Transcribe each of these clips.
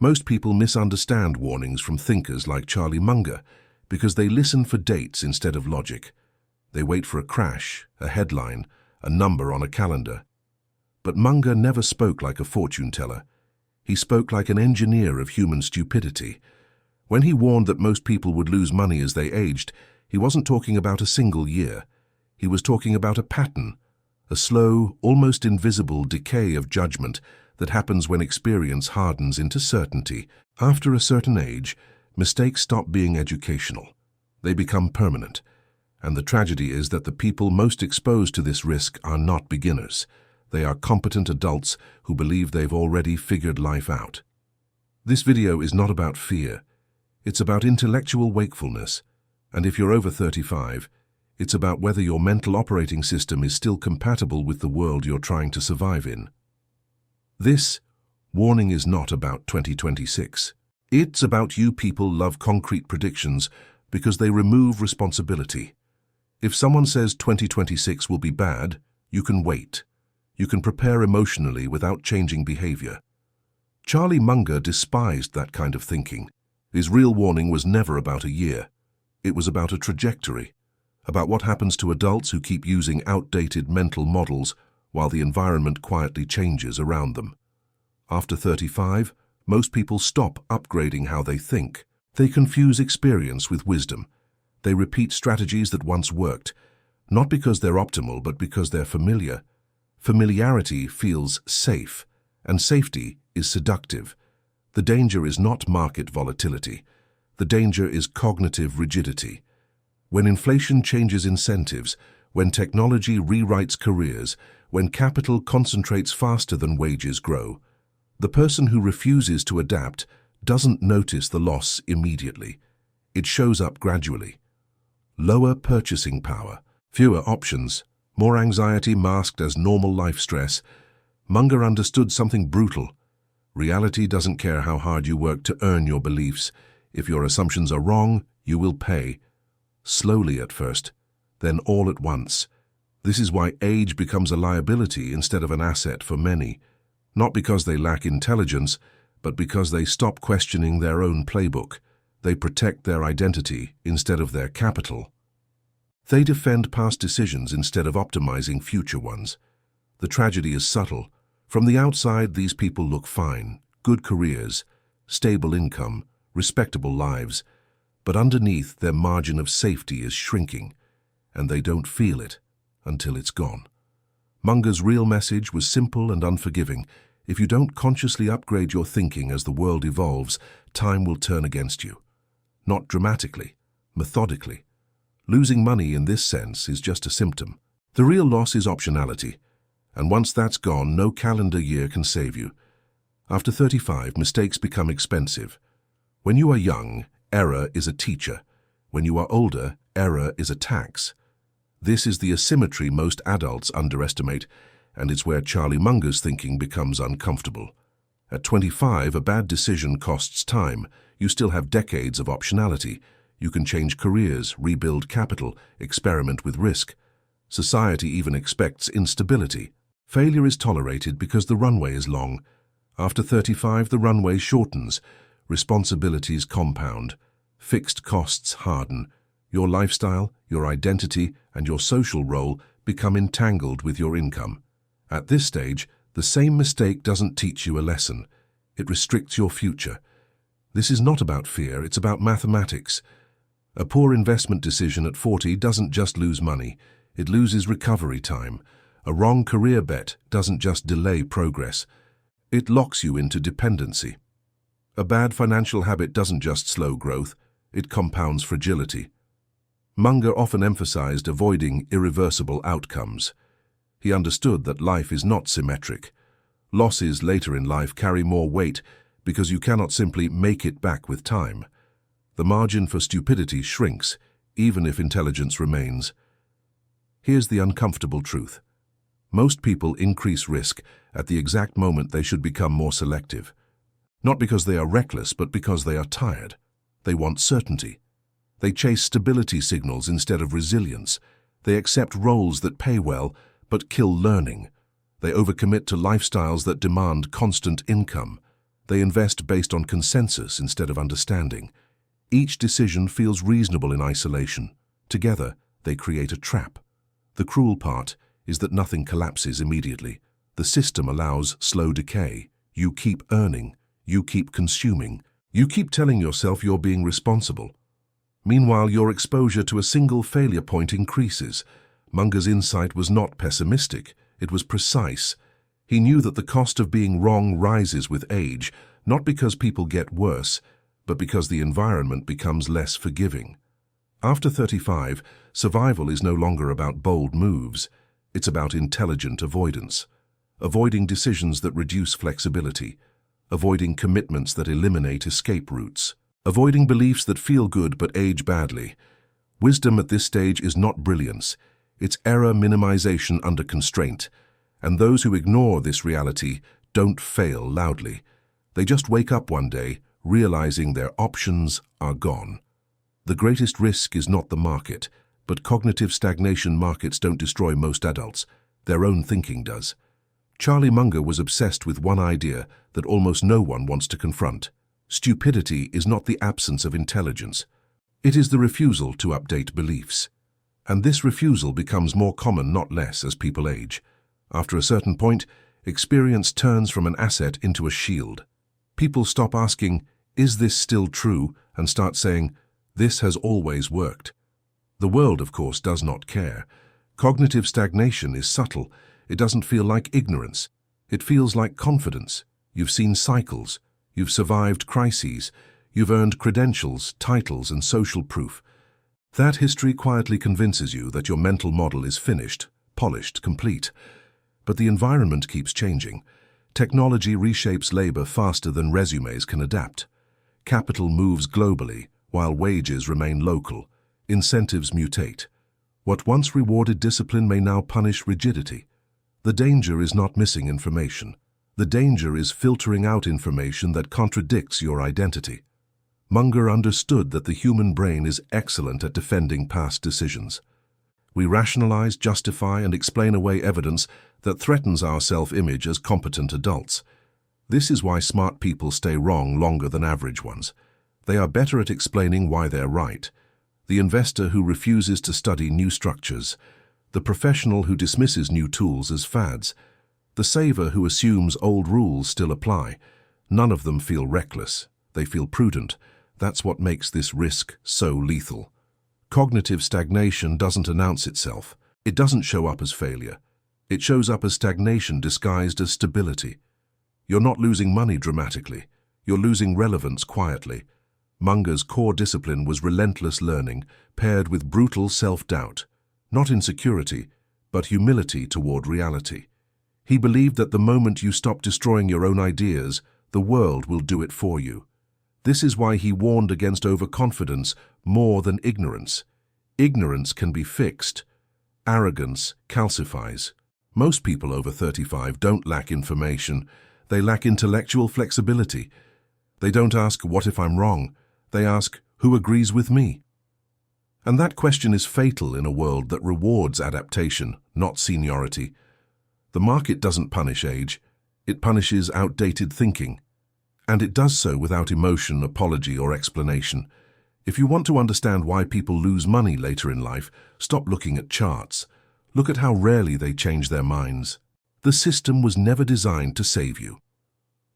Most people misunderstand warnings from thinkers like Charlie Munger because they listen for dates instead of logic. They wait for a crash, a headline, a number on a calendar. But Munger never spoke like a fortune teller. He spoke like an engineer of human stupidity. When he warned that most people would lose money as they aged, he wasn't talking about a single year. He was talking about a pattern, a slow, almost invisible decay of judgment that happens when experience hardens into certainty. After a certain age, mistakes stop being educational. They become permanent. And the tragedy is that the people most exposed to this risk are not beginners. They are competent adults who believe they've already figured life out. This video is not about fear. It's about intellectual wakefulness. And if you're over 35, it's about whether your mental operating system is still compatible with the world you're trying to survive in. This warning is not about 2026. It's about you people love concrete predictions because they remove responsibility. If someone says 2026 will be bad, you can wait. You can prepare emotionally without changing behavior. Charlie Munger despised that kind of thinking. His real warning was never about a year. It was about a trajectory, about what happens to adults who keep using outdated mental models while the environment quietly changes around them. After 35, most people stop upgrading how they think. They confuse experience with wisdom. They repeat strategies that once worked, not because they're optimal, but because they're familiar. Familiarity feels safe, and safety is seductive. The danger is not market volatility. The danger is cognitive rigidity. When inflation changes incentives, when technology rewrites careers, when capital concentrates faster than wages grow, the person who refuses to adapt doesn't notice the loss immediately. It shows up gradually. Lower purchasing power, fewer options, more anxiety masked as normal life stress. Munger understood something brutal. Reality doesn't care how hard you work to earn your beliefs. If your assumptions are wrong, you will pay. Slowly at first, then all at once. This is why age becomes a liability instead of an asset for many. Not because they lack intelligence, but because they stop questioning their own playbook. They protect their identity instead of their capital. They defend past decisions instead of optimizing future ones. The tragedy is subtle. From the outside, these people look fine, good careers, stable income, respectable lives, but underneath their margin of safety is shrinking, and they don't feel it until it's gone. Munger's real message was simple and unforgiving. If you don't consciously upgrade your thinking as the world evolves, time will turn against you. Not dramatically, methodically. Losing money in this sense is just a symptom. The real loss is optionality, and once that's gone, no calendar year can save you. After 35, mistakes become expensive. When you are young, error is a teacher. When you are older, error is a tax. This is the asymmetry most adults underestimate, and it's where Charlie Munger's thinking becomes uncomfortable. At 25, a bad decision costs time. You still have decades of optionality. You can change careers, rebuild capital, experiment with risk. Society even expects instability. Failure is tolerated because the runway is long. After 35, the runway shortens. Responsibilities compound. Fixed costs harden. Your lifestyle, your identity, and your social role become entangled with your income. At this stage, the same mistake doesn't teach you a lesson. It restricts your future. This is not about fear, it's about mathematics. A poor investment decision at 40 doesn't just lose money, it loses recovery time. A wrong career bet doesn't just delay progress, it locks you into dependency. A bad financial habit doesn't just slow growth, it compounds fragility. Munger often emphasized avoiding irreversible outcomes. He understood that life is not symmetric. Losses later in life carry more weight because you cannot simply make it back with time. The margin for stupidity shrinks, even if intelligence remains. Here's the uncomfortable truth. Most people increase risk at the exact moment they should become more selective. Not because they are reckless, but because they are tired. They want certainty. They chase stability signals instead of resilience. They accept roles that pay well, but kill learning. They overcommit to lifestyles that demand constant income. They invest based on consensus instead of understanding. Each decision feels reasonable in isolation. Together, they create a trap. The cruel part is that nothing collapses immediately. The system allows slow decay. You keep earning. You keep consuming. You keep telling yourself you're being responsible. Meanwhile, your exposure to a single failure point increases. Munger's insight was not pessimistic. It was precise. He knew that the cost of being wrong rises with age, not because people get worse, but because the environment becomes less forgiving. After 35, survival is no longer about bold moves. It's about intelligent avoidance. Avoiding decisions that reduce flexibility. Avoiding commitments that eliminate escape routes. Avoiding beliefs that feel good but age badly. Wisdom at this stage is not brilliance. It's error minimization under constraint. And those who ignore this reality don't fail loudly. They just wake up one day, realizing their options are gone. The greatest risk is not the market, but cognitive stagnation. Markets don't destroy most adults. Their own thinking does. Charlie Munger was obsessed with one idea that almost no one wants to confront. Stupidity is not the absence of intelligence. It is the refusal to update beliefs. And this refusal becomes more common, not less, as people age. After a certain point, experience turns from an asset into a shield. People stop asking, "Is this still true?" and start saying, "This has always worked." The world, of course, does not care. Cognitive stagnation is subtle. It doesn't feel like ignorance. It feels like confidence. You've seen cycles. You've survived crises. You've earned credentials, titles, and social proof. That history quietly convinces you that your mental model is finished, polished, complete. But the environment keeps changing. Technology reshapes labor faster than resumes can adapt. Capital moves globally, while wages remain local. Incentives mutate. What once rewarded discipline may now punish rigidity. The danger is not missing information. The danger is filtering out information that contradicts your identity. Munger understood that the human brain is excellent at defending past decisions. We rationalize, justify, and explain away evidence that threatens our self-image as competent adults. This is why smart people stay wrong longer than average ones. They are better at explaining why they're right. The investor who refuses to study new structures. The professional who dismisses new tools as fads. The saver who assumes old rules still apply. None of them feel reckless. They feel prudent. That's what makes this risk so lethal. Cognitive stagnation doesn't announce itself. It doesn't show up as failure. It shows up as stagnation disguised as stability. You're not losing money dramatically. You're losing relevance quietly. Munger's core discipline was relentless learning, paired with brutal self-doubt. Not insecurity, but humility toward reality. He believed that the moment you stop destroying your own ideas, the world will do it for you. This is why he warned against overconfidence more than ignorance. Ignorance can be fixed. Arrogance calcifies. Most people over 35 don't lack information. They lack intellectual flexibility. They don't ask, "What if I'm wrong?" They ask, "Who agrees with me?" And that question is fatal in a world that rewards adaptation, not seniority. The market doesn't punish age. It punishes outdated thinking. And it does so without emotion, apology, or explanation. If you want to understand why people lose money later in life, stop looking at charts. Look at how rarely they change their minds. The system was never designed to save you.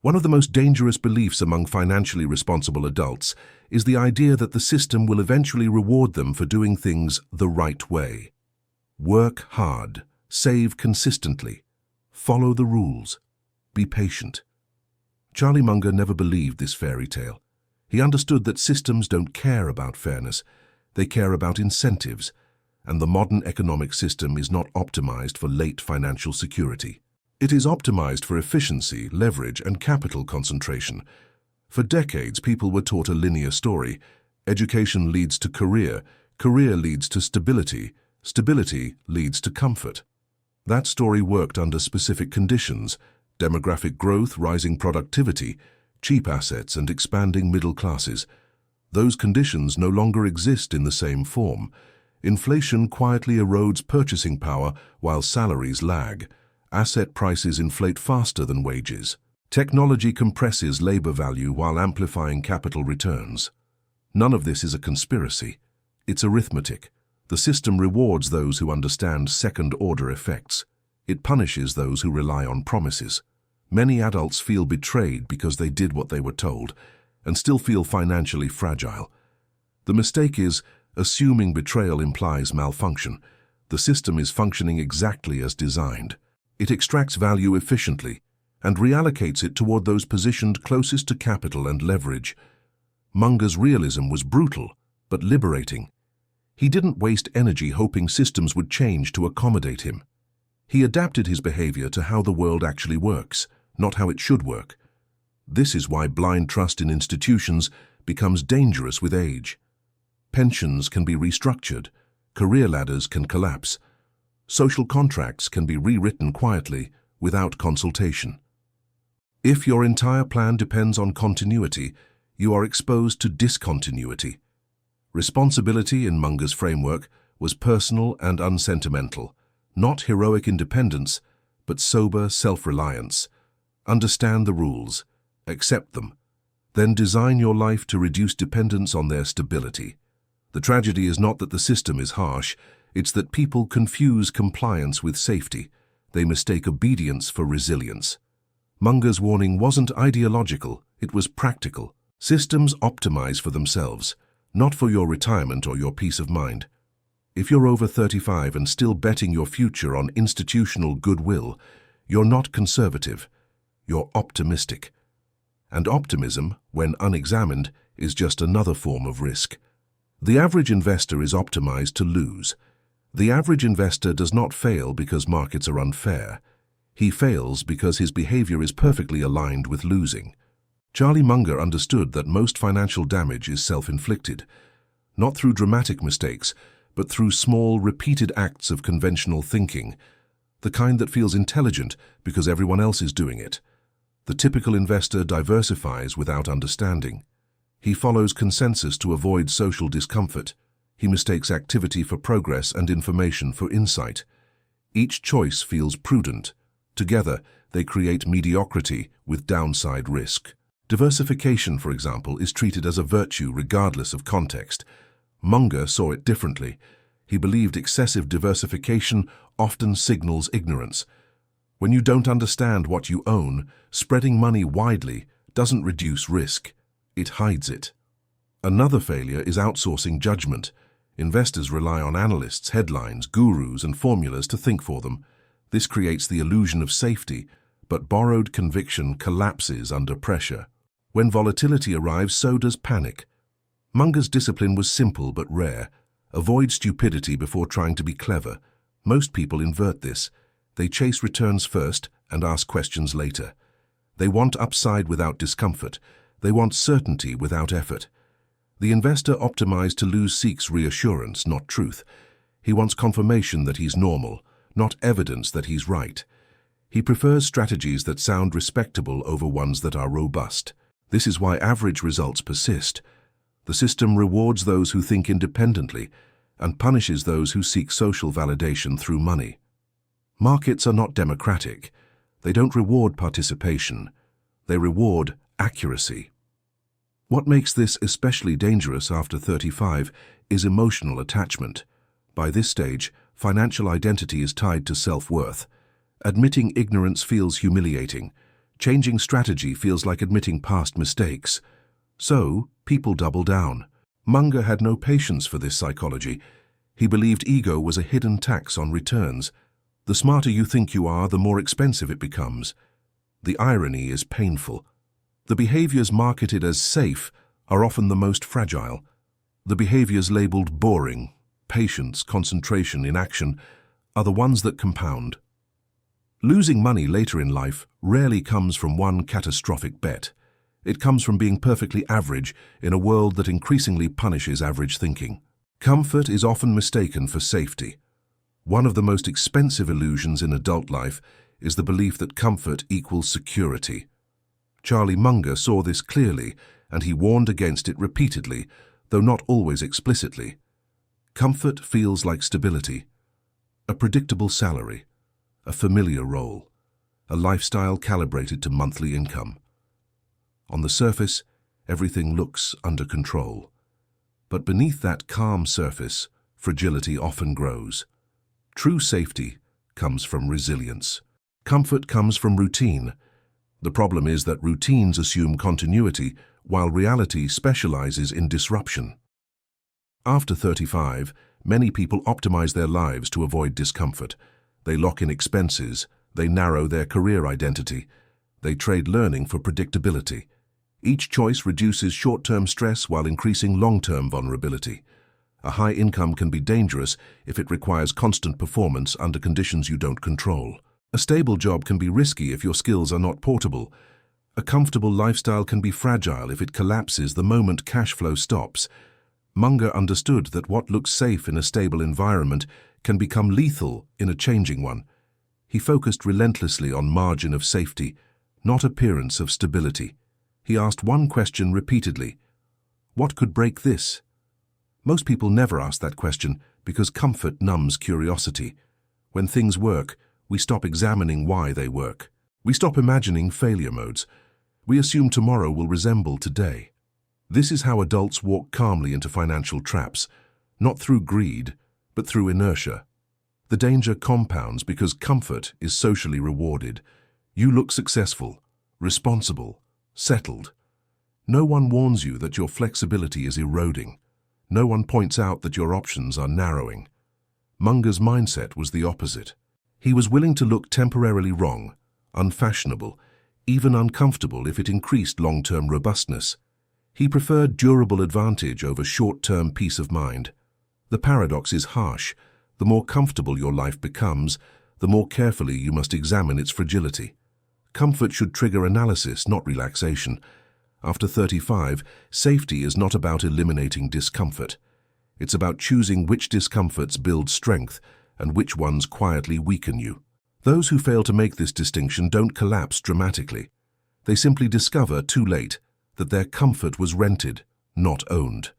One of the most dangerous beliefs among financially responsible adults is the idea that the system will eventually reward them for doing things the right way. Work hard, save consistently, follow the rules, be patient. Charlie Munger never believed this fairy tale. He understood that systems don't care about fairness, they care about incentives, and the modern economic system is not optimized for late financial security. It is optimized for efficiency, leverage, and capital concentration. For decades, people were taught a linear story. Education leads to career, career leads to stability, stability leads to comfort. That story worked under specific conditions: demographic growth, rising productivity, cheap assets, and expanding middle classes. Those conditions no longer exist in the same form. Inflation quietly erodes purchasing power while salaries lag. Asset prices inflate faster than wages. Technology compresses labor value while amplifying capital returns. None of this is a conspiracy. It's arithmetic. The system rewards those who understand second-order effects. It punishes those who rely on promises. Many adults feel betrayed because they did what they were told and still feel financially fragile. The mistake is assuming betrayal implies malfunction. The system is functioning exactly as designed. It extracts value efficiently and reallocates it toward those positioned closest to capital and leverage. Munger's realism was brutal, but liberating. He didn't waste energy hoping systems would change to accommodate him. He adapted his behavior to how the world actually works, not how it should work. This is why blind trust in institutions becomes dangerous with age. Pensions can be restructured, career ladders can collapse, social contracts can be rewritten quietly without consultation. If your entire plan depends on continuity, you are exposed to discontinuity. Responsibility in Munger's framework was personal and unsentimental, not heroic independence, but sober self-reliance. Understand the rules, accept them, then design your life to reduce dependence on their stability. The tragedy is not that the system is harsh, it's that people confuse compliance with safety. They mistake obedience for resilience. Munger's warning wasn't ideological, it was practical. Systems optimize for themselves, not for your retirement or your peace of mind. If you're over 35 and still betting your future on institutional goodwill, you're not conservative, you're optimistic. And optimism, when unexamined, is just another form of risk. The average investor is optimized to lose. The average investor does not fail because markets are unfair. He fails because his behavior is perfectly aligned with losing. Charlie Munger understood that most financial damage is self-inflicted, not through dramatic mistakes, but through small, repeated acts of conventional thinking, the kind that feels intelligent because everyone else is doing it. The typical investor diversifies without understanding. He follows consensus to avoid social discomfort. He mistakes activity for progress and information for insight. Each choice feels prudent. Together, they create mediocrity with downside risk. Diversification, for example, is treated as a virtue regardless of context. Munger saw it differently. He believed excessive diversification often signals ignorance. When you don't understand what you own, spreading money widely doesn't reduce risk. It hides it. Another failure is outsourcing judgment. Investors rely on analysts, headlines, gurus, and formulas to think for them. This creates the illusion of safety, but borrowed conviction collapses under pressure. When volatility arrives, so does panic. Munger's discipline was simple but rare. Avoid stupidity before trying to be clever. Most people invert this. They chase returns first and ask questions later. They want upside without discomfort. They want certainty without effort. The investor optimized to lose seeks reassurance, not truth. He wants confirmation that he's normal, not evidence that he's right. He prefers strategies that sound respectable over ones that are robust. This is why average results persist. The system rewards those who think independently and punishes those who seek social validation through money. Markets are not democratic. They don't reward participation. They reward accuracy. What makes this especially dangerous after 35 is emotional attachment. By this stage, financial identity is tied to self-worth. Admitting ignorance feels humiliating. Changing strategy feels like admitting past mistakes. So, people double down. Munger had no patience for this psychology. He believed ego was a hidden tax on returns. The smarter you think you are, the more expensive it becomes. The irony is painful. The behaviors marketed as safe are often the most fragile. The behaviors labeled boring, patience, concentration, inaction, are the ones that compound. Losing money later in life rarely comes from one catastrophic bet. It comes from being perfectly average in a world that increasingly punishes average thinking. Comfort is often mistaken for safety. One of the most expensive illusions in adult life is the belief that comfort equals security. Charlie Munger saw this clearly, and he warned against it repeatedly, though not always explicitly. Comfort feels like stability, a predictable salary, a familiar role. a lifestyle calibrated to monthly income. On the surface, everything looks under control. But beneath that calm surface, fragility often grows. True safety comes from resilience. Comfort comes from routine. The problem is that routines assume continuity, while reality specializes in disruption. After 35, many people optimize their lives to avoid discomfort. They lock in expenses, they narrow their career identity, they trade learning for predictability. Each choice reduces short-term stress while increasing long-term vulnerability. A high income can be dangerous if it requires constant performance under conditions you don't control. A stable job can be risky if your skills are not portable. A comfortable lifestyle can be fragile if it collapses the moment cash flow stops. Munger understood that what looks safe in a stable environment can become lethal in a changing one. He focused relentlessly on margin of safety, not appearance of stability. He asked one question repeatedly: what could break this? Most people never ask that question because comfort numbs curiosity. When things work, we stop examining why they work. We stop imagining failure modes. We assume tomorrow will resemble today. This is how adults walk calmly into financial traps, not through greed, but through inertia. The danger compounds because comfort is socially rewarded. You look successful, responsible, settled. No one warns you that your flexibility is eroding. No one points out that your options are narrowing. Munger's mindset was the opposite. He was willing to look temporarily wrong, unfashionable, even uncomfortable if it increased long-term robustness. He preferred durable advantage over short-term peace of mind. The paradox is harsh. The more comfortable your life becomes, the more carefully you must examine its fragility. Comfort should trigger analysis, not relaxation. After 35, safety is not about eliminating discomfort. It's about choosing which discomforts build strength and which ones quietly weaken you. Those who fail to make this distinction don't collapse dramatically. They simply discover too late that their comfort was rented, not owned.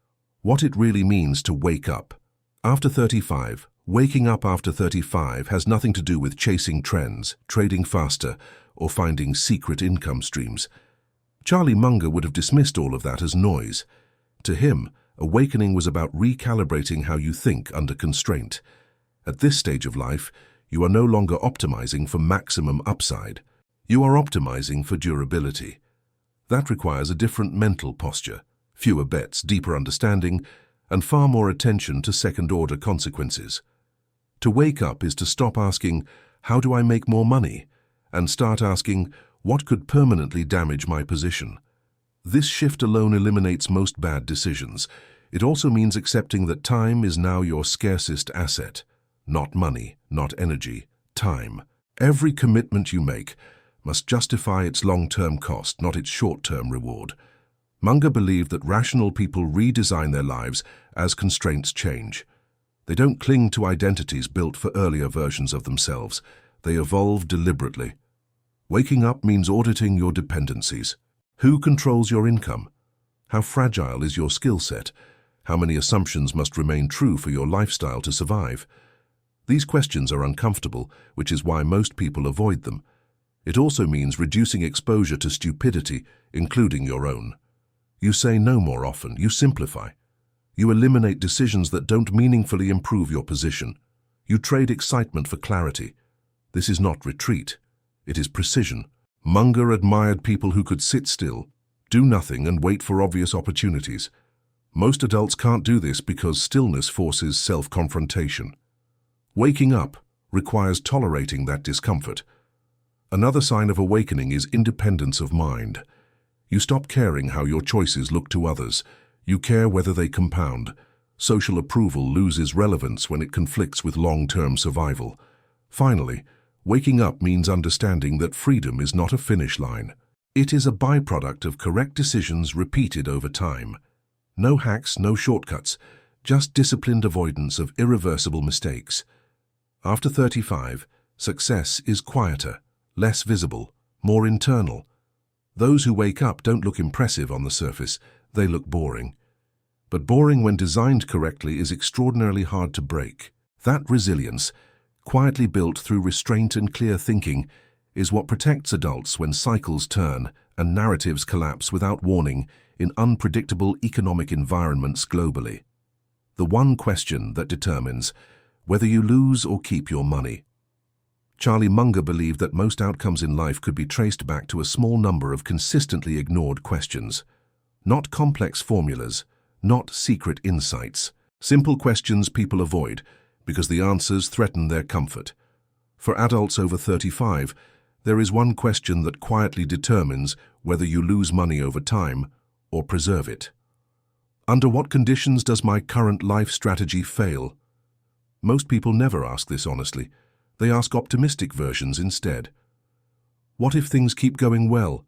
What it really means to wake up. After 35, waking up after 35 has nothing to do with chasing trends, trading faster, or finding secret income streams. Charlie Munger would have dismissed all of that as noise. To him, awakening was about recalibrating how you think under constraint. At this stage of life, you are no longer optimizing for maximum upside. You are optimizing for durability. That requires a different mental posture, fewer bets, deeper understanding, and far more attention to second-order consequences. To wake up is to stop asking, "How do I make more money?" and start asking, "What could permanently damage my position?" This shift alone eliminates most bad decisions. It also means accepting that time is now your scarcest asset. Not money, not energy, time. Every commitment you make must justify its long-term cost, not its short-term reward. Munger believed that rational people redesign their lives as constraints change. They don't cling to identities built for earlier versions of themselves. They evolve deliberately. Waking up means auditing your dependencies. Who controls your income? How fragile is your skill set? How many assumptions must remain true for your lifestyle to survive? These questions are uncomfortable, which is why most people avoid them. It also means reducing exposure to stupidity, including your own. You say no more often, you simplify. You eliminate decisions that don't meaningfully improve your position. You trade excitement for clarity. This is not retreat. It is precision. Munger admired people who could sit still, do nothing, and wait for obvious opportunities. Most adults can't do this because stillness forces self-confrontation. Waking up requires tolerating that discomfort. Another sign of awakening is independence of mind. You stop caring how your choices look to others. You care whether they compound. Social approval loses relevance when it conflicts with long-term survival. Finally, waking up means understanding that freedom is not a finish line. It is a byproduct of correct decisions repeated over time. No hacks, no shortcuts, just disciplined avoidance of irreversible mistakes. After 35, success is quieter, less visible, more internal. Those who wake up don't look impressive on the surface, they look boring. But boring when designed correctly is extraordinarily hard to break. That resilience, quietly built through restraint and clear thinking, is what protects adults when cycles turn and narratives collapse without warning in unpredictable economic environments globally. The one question that determines whether you lose or keep your money. Charlie Munger believed that most outcomes in life could be traced back to a small number of consistently ignored questions. Not complex formulas, not secret insights. Simple questions people avoid because the answers threaten their comfort. For adults over 35, there is one question that quietly determines whether you lose money over time or preserve it. Under what conditions does my current life strategy fail? Most people never ask this honestly. They ask optimistic versions instead. What if things keep going well?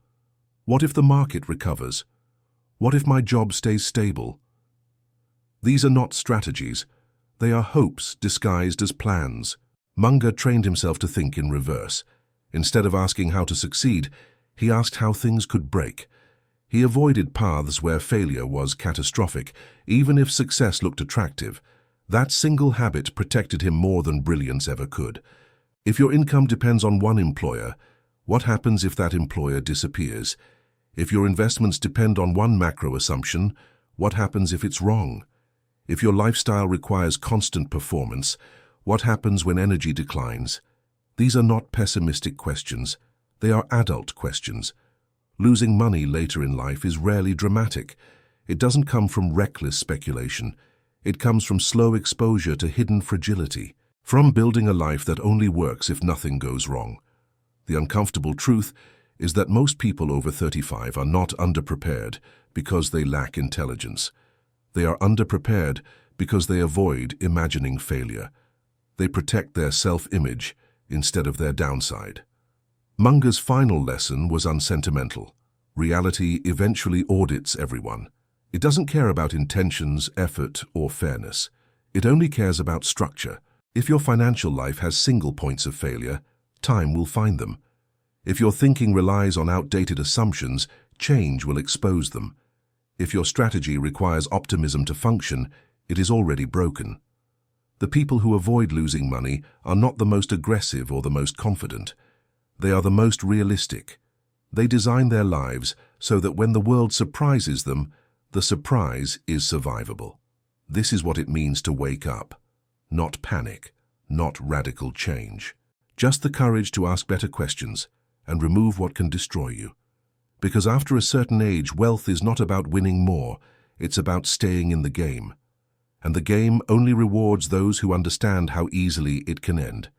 What if the market recovers? What if my job stays stable? These are not strategies. They are hopes disguised as plans. Munger trained himself to think in reverse. Instead of asking how to succeed, he asked how things could break. He avoided paths where failure was catastrophic, even if success looked attractive. That single habit protected him more than brilliance ever could. If your income depends on one employer, what happens if that employer disappears? If your investments depend on one macro assumption, what happens if it's wrong? If your lifestyle requires constant performance, what happens when energy declines? These are not pessimistic questions. They are adult questions. Losing money later in life is rarely dramatic. It doesn't come from reckless speculation. It comes from slow exposure to hidden fragility, from building a life that only works if nothing goes wrong. The uncomfortable truth is that most people over 35 are not underprepared because they lack intelligence. They are underprepared because they avoid imagining failure. They protect their self-image instead of their downside. Munger's final lesson was unsentimental. Reality eventually audits everyone. It doesn't care about intentions, effort, or fairness. It only cares about structure. If your financial life has single points of failure, time will find them. If your thinking relies on outdated assumptions, change will expose them. If your strategy requires optimism to function, it is already broken. The people who avoid losing money are not the most aggressive or the most confident. They are the most realistic. They design their lives so that when the world surprises them, the surprise is survivable. This is what it means to wake up. Not panic, not radical change. Just the courage to ask better questions and remove what can destroy you. Because after a certain age, wealth is not about winning more, it's about staying in the game. And the game only rewards those who understand how easily it can end.